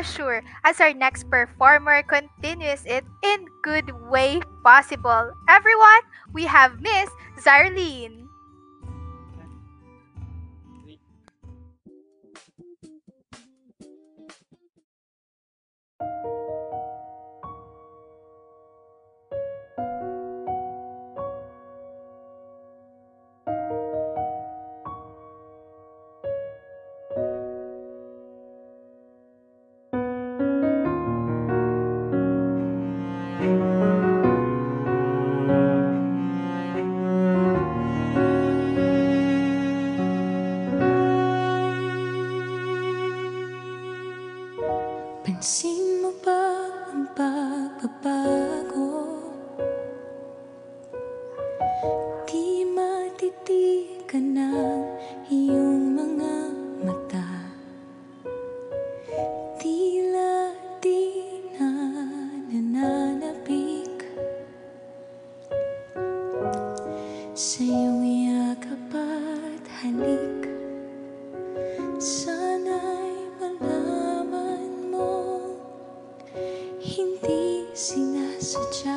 for sure as our next performer continues it in good way possible. Everyone, we have Miss Zarlene. Pansin mo ba ang pagbabago? Di matitigan ng iyong mga mata. Tila di na nananabik sa iyong yakap at halik. Sana'y malaman mo, hindi sinasadya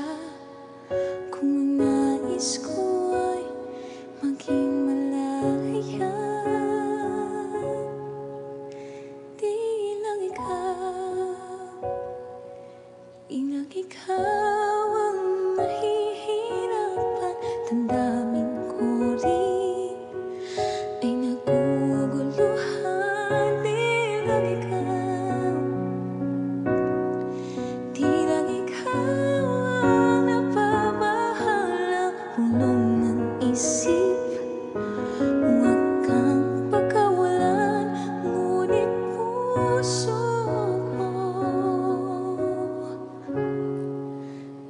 kung ang nais ko ay maging malaya. Di lang ikaw ang nahihirapan. Damdamin ko rin ay naguguluhan. Di lang ikaw ang napapahalang pulong ng isip. Huwag kang pagkawalan, ngunit puso ko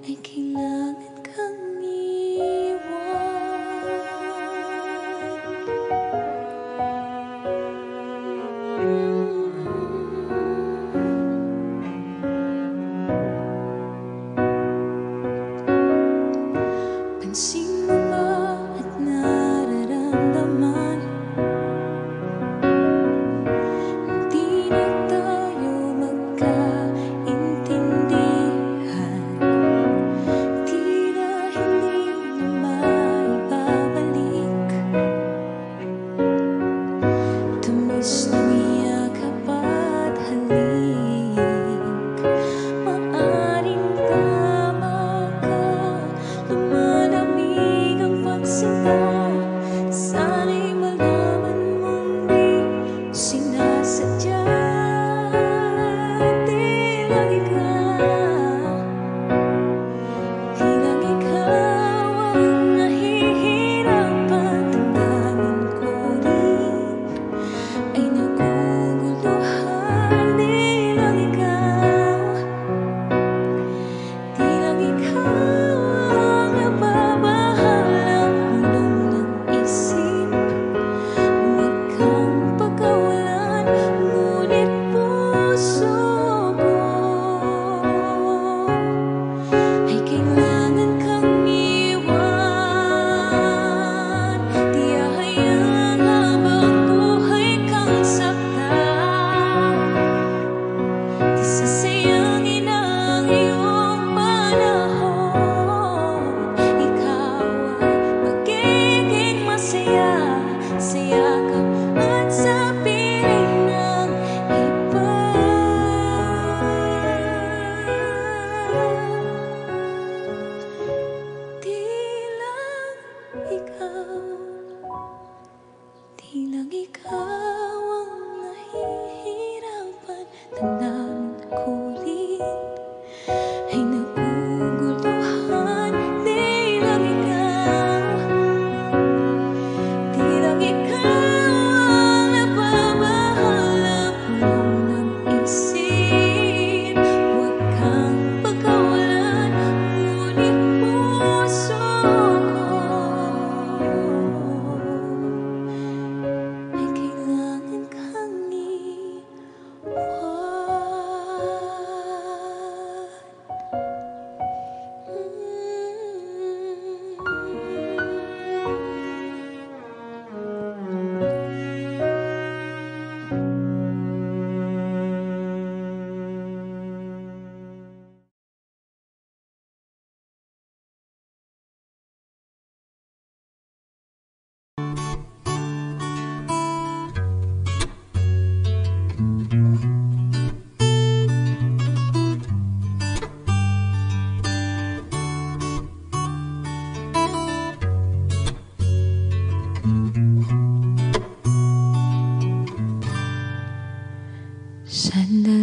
ay kailangan kang pansin mo ba at nararamdaman? Di na tayo magkaintindihan. Tila hindi na maibabalik. Tamis ng yakap at halik. Maaring tama ka, lumalamig ang pagsinta. Sana'y malaman mong di sinasadya. Di lang ikaw ang nahihirapan. Damdamin ko rin ay naguguluhan. Di lang ikaw ang nababahalang pulong ng isip. Huwag kang pagkawalan, ngunit puso ko ay kailangan kang iwan. Di hahayaan habang buhay kang saktan. Di sasayangin ang iyong panahon. Ikaw ay magiging masaya sa yakap at sa piling ng iba. Di lang ikaw ang nahihirapan. Tandaan ko rin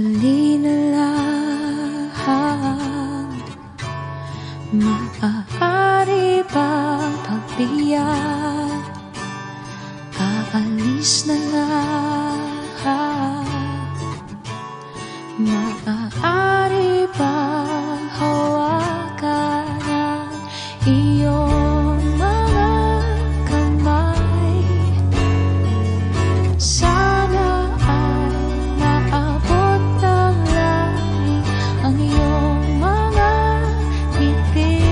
Madali na lang, maaari bang pagbigyan? Aalis na lahat, maaari bang hawakan ang iyong mga kamay? Sana ay maabot ng langit ang iyong mga ngiti.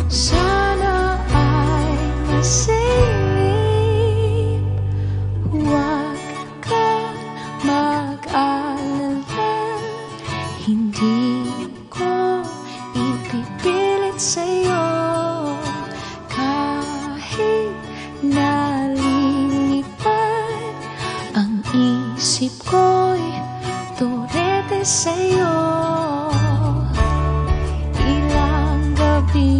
Sana ay masilip, huwag kang mag-alala. Hindi ko ipipilit sa'yo kahit nalilipad ang isip ko'y turete sa'yo. Ilang gabi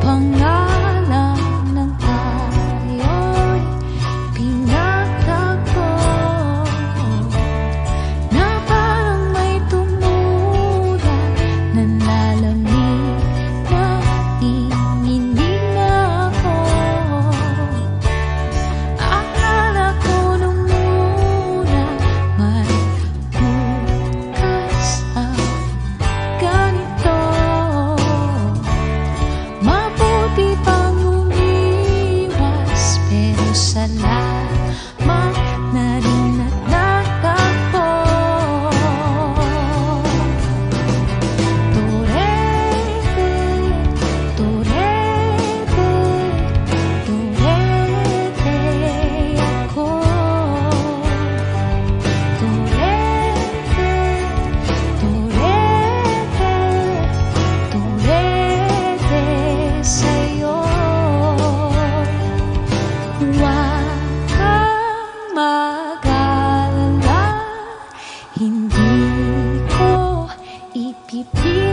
pangalan ng tayo'y pinagtagpo, na parang may tumula na lalamig na inginig na ako. Akala ko nung muna may bukas ang ganito. Mabuti pang umiwas, pero salamat na rin at natagpo. Turete, turete, turete ako. Turete, turete, turete sa'yo. Huwag kang mag-alala, hindi ko ipipilit